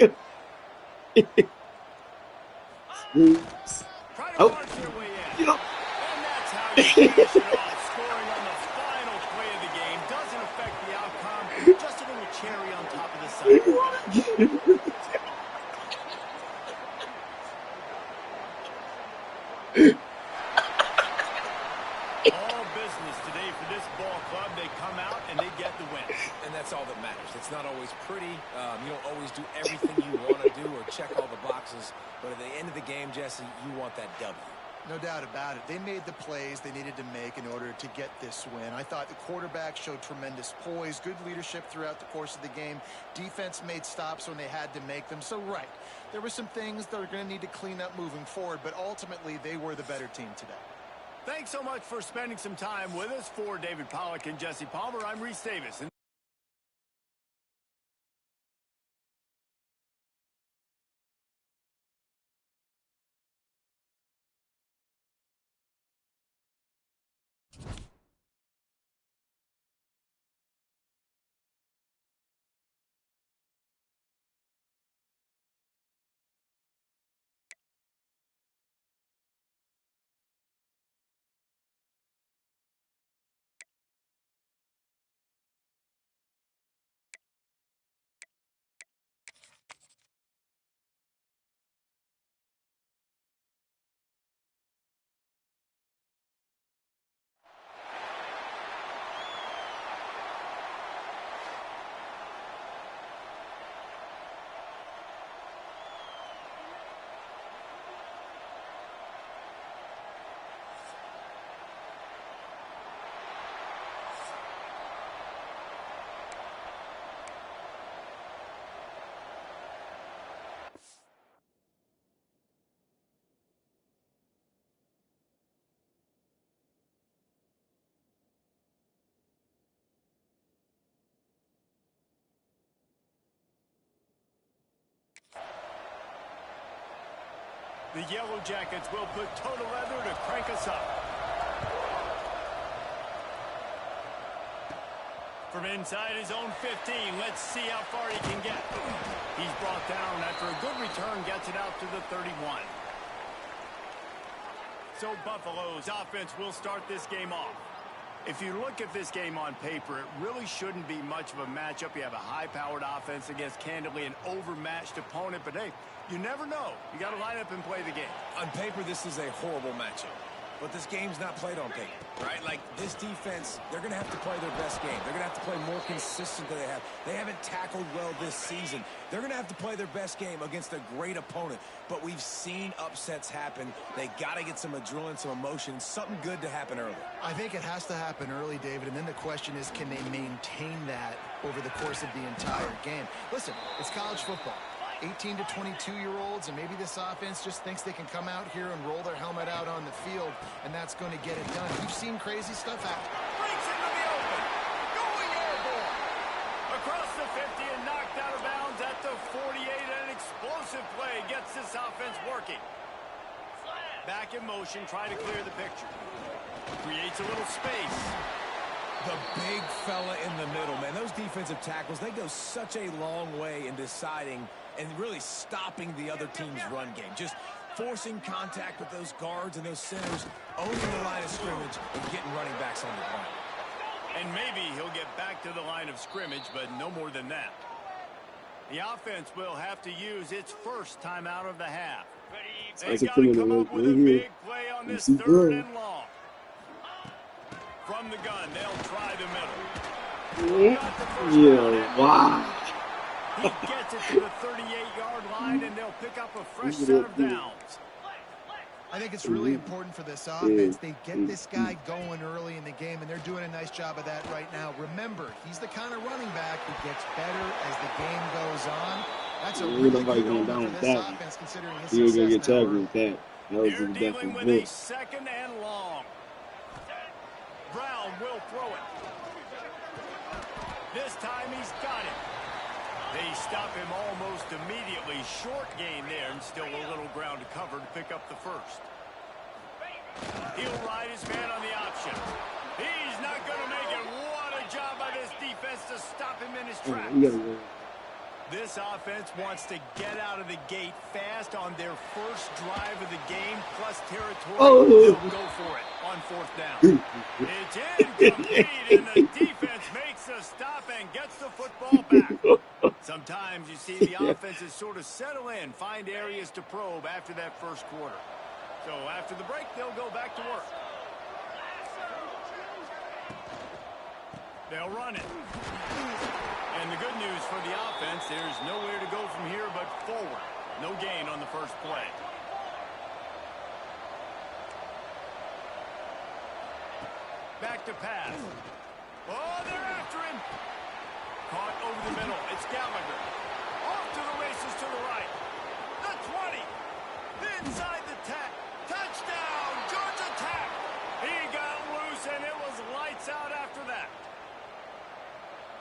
Try to Oh. march their way in. Yeah. And that's how you finish it off. Scoring on the final play of the game doesn't affect the outcome. Just a little cherry on top of the sundae. All business today for this ball club. They come out and they get the win. And that's all that matters. It's not always pretty. You don't always do everything you want to do or check all the boxes. But at the end of the game, Jesse, you want that W. No doubt about it. They made the plays they needed to make in order to get this win. I thought the quarterback showed tremendous poise, good leadership throughout the course of the game. Defense made stops when they had to make them. So, right, there were some things that are going to need to clean up moving forward, but ultimately they were the better team today. Thanks so much for spending some time with us. For David Pollack and Jesse Palmer, I'm Reese Davis. The Yellow Jackets will put total leather to crank us up. From inside his own 15, let's see how far he can get. He's brought down after a good return, gets it out to the 31. So Buffalo's offense will start this game off. If you look at this game on paper, it really shouldn't be much of a matchup. You have a high-powered offense against, candidly, an overmatched opponent. But, hey, you never know. You got to line up and play the game. On paper, this is a horrible matchup. But this game's not played on paper, right? Like, this defense, they're going to have to play their best game. They're going to have to play more consistent than they have. They haven't tackled well this season. They're going to have to play their best game against a great opponent. But we've seen upsets happen. They got to get some adrenaline, some emotion, something good to happen early. I think it has to happen early, David, and then the question is, can they maintain that over the course of the entire game? Listen, it's college football. 18 to 22-year-olds, and maybe this offense just thinks they can come out here and roll their helmet out on the field, and that's going to get it done. We've seen crazy stuff happen. Breaks into the open. Going airborne. Across the 50 and knocked out of bounds at the 48. An explosive play gets this offense working. Back in motion, trying to clear the picture. Creates a little space. The big fella in the middle, man. Those defensive tackles, they go such a long way in deciding and really stopping the other team's run game. Just forcing contact with those guards and those centers, owning the line of scrimmage, and getting running backs on the ground. And maybe he'll get back to the line of scrimmage, but no more than that. The offense will have to use its first timeout of the half. They've got to come up with a big play on this third and long. From the gun, they'll try the middle. Yeah, wow. He gets it to the 38-yard line, and they'll pick up a fresh set of downs. I think it's really important for this offense. They get this guy going early in the game, and they're doing a nice job of that right now. Remember, he's the kind of running back who gets better as the game goes on. That's a really good omen for this offense, considering his success. You're going to get tackled with that. They're dealing with a second and long. Brown will throw it. This time he's got it. They stop him almost immediately. Short gain there, and still a little ground to cover to pick up the first. He'll ride his man on the option. He's not going to make it. What a job by this defense to stop him in his tracks. This offense wants to get out of the gate fast on their first drive of the game, plus territory. They'll go for it on fourth down. It's incomplete, and the defense makes a stop and gets the football back. Sometimes you see the offenses sort of settle in, find areas to probe after that first quarter. So after the break, they'll go back to work. They'll run it. And the good news for the offense, there's nowhere to go from here but forward. No gain on the first play. Back to pass. Oh, they're after him. Caught over the middle. It's Gallagher. Off to the races to the right. The 20. Inside the 10. Touchdown, Georgia Tech. He got loose, and it was lights out after that.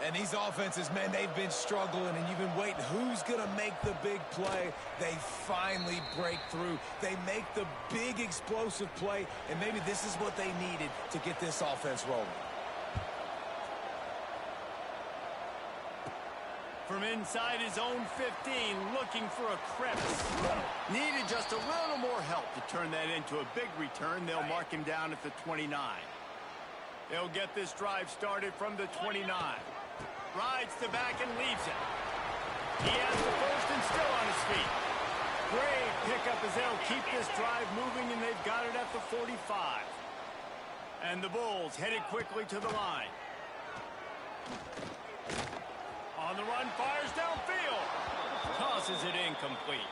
And these offenses, man, they've been struggling, and you've been waiting. Who's going to make the big play? They finally break through. They make the big explosive play, and maybe this is what they needed to get this offense rolling. From inside his own 15, looking for a crevice. Needed just a little more help to turn that into a big return. They'll mark him down at the 29. They'll get this drive started from the 29. Rides the back and leaves it. He has the first and still on his feet. Great pickup as they'll keep this drive moving, and they've got it at the 45. And the Bulls headed quickly to the line. On the run, fires downfield. Tosses it incomplete.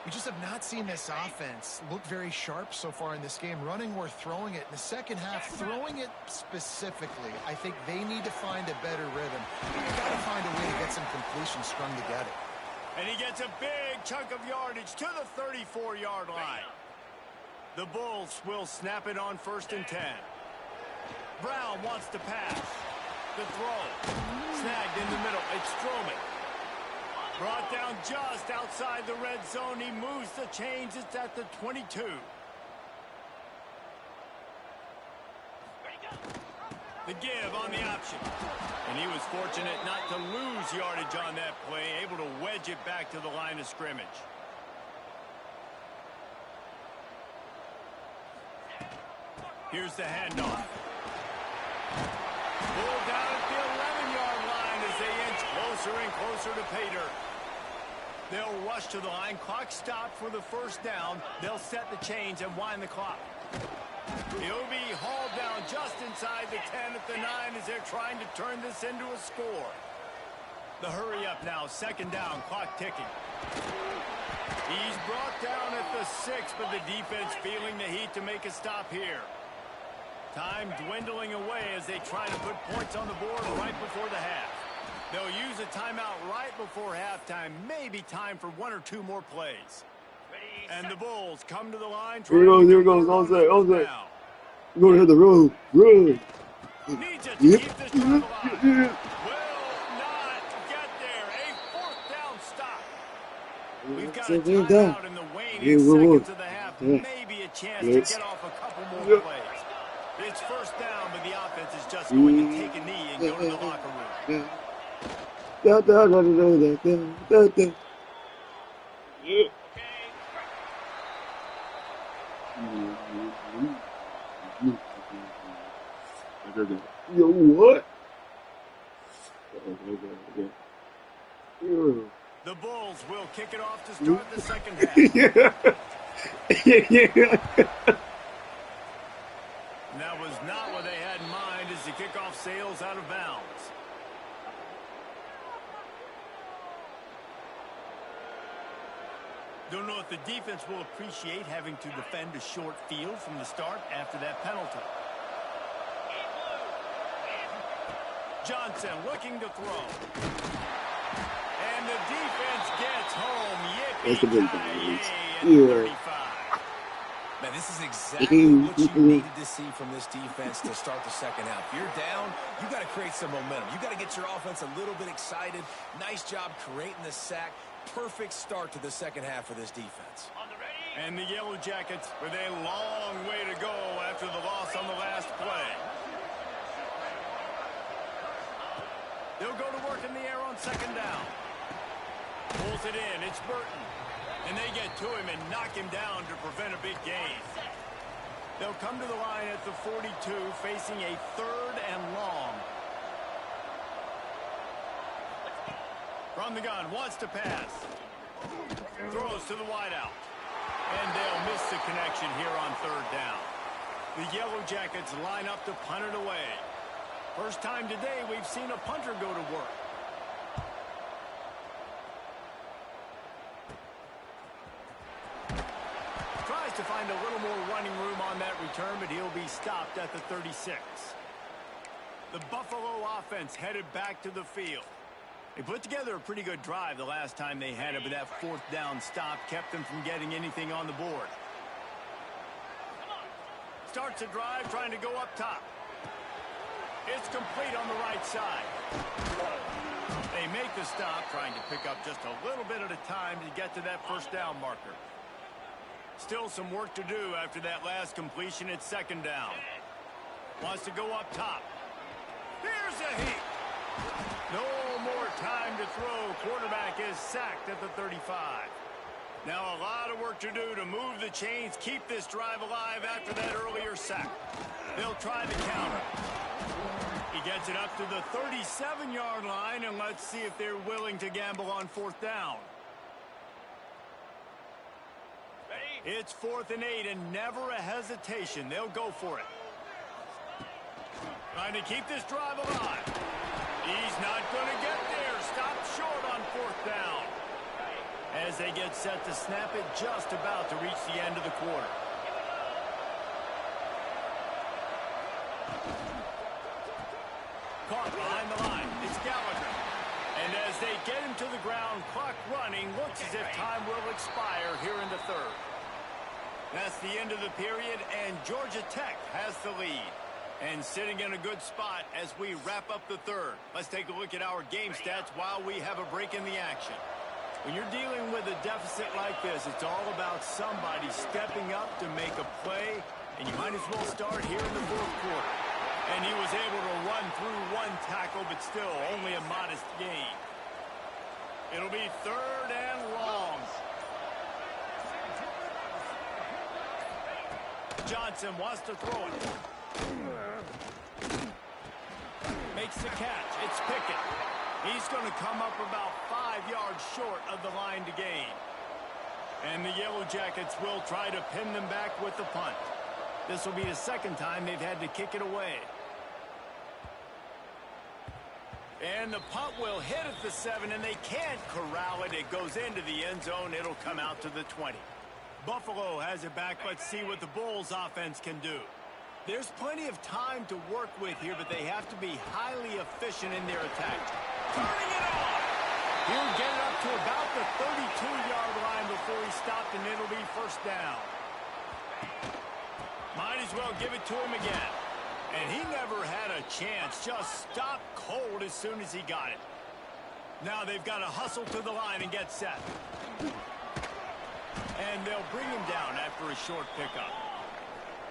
We just have not seen this offense look very sharp so far in this game, running or throwing it. In the second half, throwing it specifically, I think they need to find a better rhythm. They've got to find a way to get some completion strung together. And he gets a big chunk of yardage to the 34-yard line. The Bulls will snap it on 1st and 10. Brown wants to pass. The throw. Snagged in the middle. It's Stroman. Brought down just outside the red zone. He moves the chains. It's at the 22. The give on the option. And he was fortunate not to lose yardage on that play, able to wedge it back to the line of scrimmage. Here's the handoff. Pulled down at the 11-yard line as they inch closer and closer to pay dirt. They'll rush to the line. Clock stopped for the first down. They'll set the chains and wind the clock. He'll be hauled down just inside the 10 at the 9 as they're trying to turn this into a score. The hurry up now. Second down. Clock ticking. He's brought down at the 6, but the defense feeling the heat to make a stop here. Time dwindling away as they try to put points on the board right before the half. They'll use a timeout right before halftime. Maybe time for one or two more plays. And the Bulls come to the line. Here it goes. Onside. We're going to hit the road. Run. Needs it to keep this drive alive. Will not get there. A fourth down stop. We've got a timeout in the waning seconds of the half. Maybe a chance to get off a couple more plays. It's first down, but the offense is just going to take a knee and go to the locker room. Yo, what? The Bulls will kick it off to start the second half. And that was not what they had in mind as the kickoff sails out of bounds. Don't know if the defense will appreciate having to defend a short field from the start after that penalty. Johnson looking to throw. And the defense gets home. Yippee-ki-yay at 35. Man, this is exactly what you needed to see from this defense to start the second half. If you're down, you got to create some momentum. You got to get your offense a little bit excited. Nice job creating the sack. Perfect start to the second half for this defense. And the Yellow Jackets with a long way to go after the loss on the last play. They'll go to work in the air on second down. Pulls it in. It's Burton. And they get to him and knock him down to prevent a big gain. They'll come to the line at the 42, facing a third and long. From the gun, wants to pass. Throws to the wideout. And they'll miss the connection here on third down. The Yellow Jackets line up to punt it away. First time today we've seen a punter go to work. Tries to find a little more running room on that return, but he'll be stopped at the 36. The Buffalo offense headed back to the field. They put together a pretty good drive the last time they had it, but that fourth down stop kept them from getting anything on the board. Starts a drive trying to go up top. It's complete on the right side. They make the stop, trying to pick up just a little bit at a time to get to that first down marker. Still some work to do after that last completion at second down. Wants to go up top. Here's a heat. No more time to throw. Quarterback is sacked at the 35. Now a lot of work to do to move the chains, keep this drive alive after that earlier sack. They'll try the counter. He gets it up to the 37-yard line, and let's see if they're willing to gamble on fourth down. It's 4th and 8, and never a hesitation. They'll go for it. Trying to keep this drive alive. He's not going to get there. Stopped short on fourth down. As they get set to snap it, just about to reach the end of the quarter. Caught behind the line. It's Gallagher. And as they get him to the ground, clock running, looks as if time will expire here in the third. That's the end of the period, and Georgia Tech has the lead. And sitting in a good spot as we wrap up the third. Let's take a look at our game stats while we have a break in the action. When you're dealing with a deficit like this, it's all about somebody stepping up to make a play, and you might as well start here in the fourth quarter. And he was able to run through one tackle, but still only a modest gain. It'll be 3rd and long. Johnson wants to throw it. Makes the catch. It's Pickett. He's going to come up about 5 yards short of the line to gain. And the Yellow Jackets will try to pin them back with the punt. This will be the second time they've had to kick it away. And the punt will hit at the 7, and they can't corral it. It goes into the end zone. It'll come out to the 20. Buffalo has it back. Let's see what the Bulls offense can do. There's plenty of time to work with here, but they have to be highly efficient in their attack. Turning it on! He'll get it up to about the 32-yard line before he stopped, and it'll be 1st down. Might as well give it to him again. And he never had a chance. Just stopped cold as soon as he got it. Now they've got to hustle to the line and get set. And they'll bring him down after a short pickup.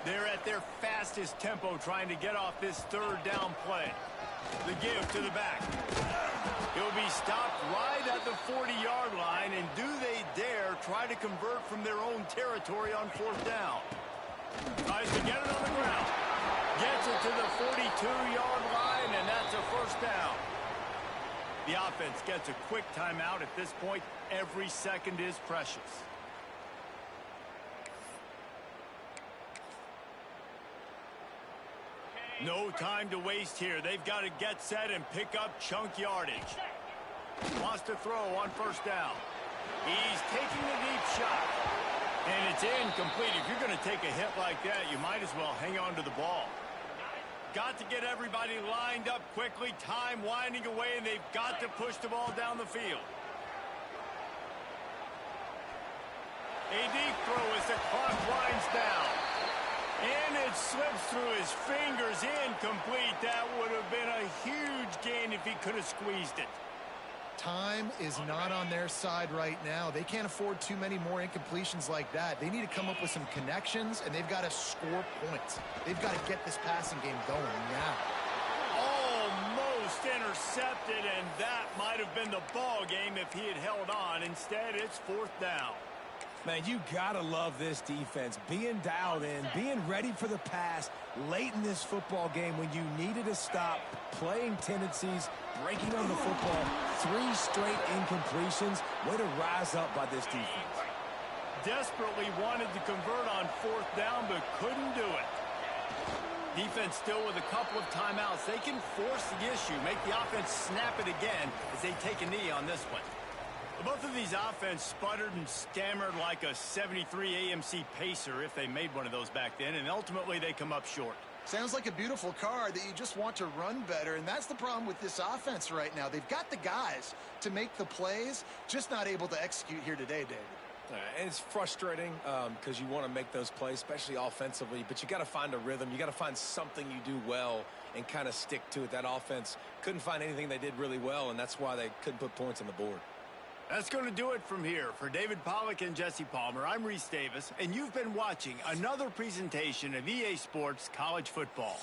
They're at their fastest tempo trying to get off this 3rd down play. The give to the back. He'll be stopped right at the 40-yard line, and do they dare try to convert from their own territory on 4th down? Tries to get it on the ground. Gets it to the 42-yard line, and that's a 1st down. The offense gets a quick timeout at this point. Every second is precious. No time to waste here. They've got to get set and pick up chunk yardage. Wants to throw on 1st down. He's taking a deep shot. And it's incomplete. If you're going to take a hit like that, you might as well hang on to the ball. Got to get everybody lined up quickly. Time winding away, and they've got to push the ball down the field. A deep throw as the clock winds down. And it slips through his fingers. Incomplete. That would have been a huge gain if he could have squeezed it. Time is not on their side right now. They can't afford too many more incompletions like that. They need to come up with some connections, and they've got to score points. They've got to get this passing game going now. Almost intercepted, and that might have been the ball game if he had held on. Instead, it's 4th down. Man, you gotta love this defense. Being dialed in, being ready for the pass late in this football game when you needed a stop, playing tendencies, breaking on the football. 3 straight incompletions. Way to rise up by this defense. Desperately wanted to convert on 4th down, but couldn't do it. Defense still with a couple of timeouts. They can force the issue, make the offense snap it again as they take a knee on this one. Both of these offense sputtered and stammered like a 73 AMC Pacer if they made one of those back then, and ultimately they come up short. Sounds like a beautiful car that you just want to run better, and that's the problem with this offense right now. They've got the guys to make the plays, just not able to execute here today, David. And it's frustrating because you want to make those plays, especially offensively, but you got to find a rhythm. You got to find something you do well and kind of stick to it. That offense couldn't find anything they did really well, and that's why they couldn't put points on the board. That's going to do it from here. For David Pollack and Jesse Palmer, I'm Reese Davis, and you've been watching another presentation of EA Sports College Football.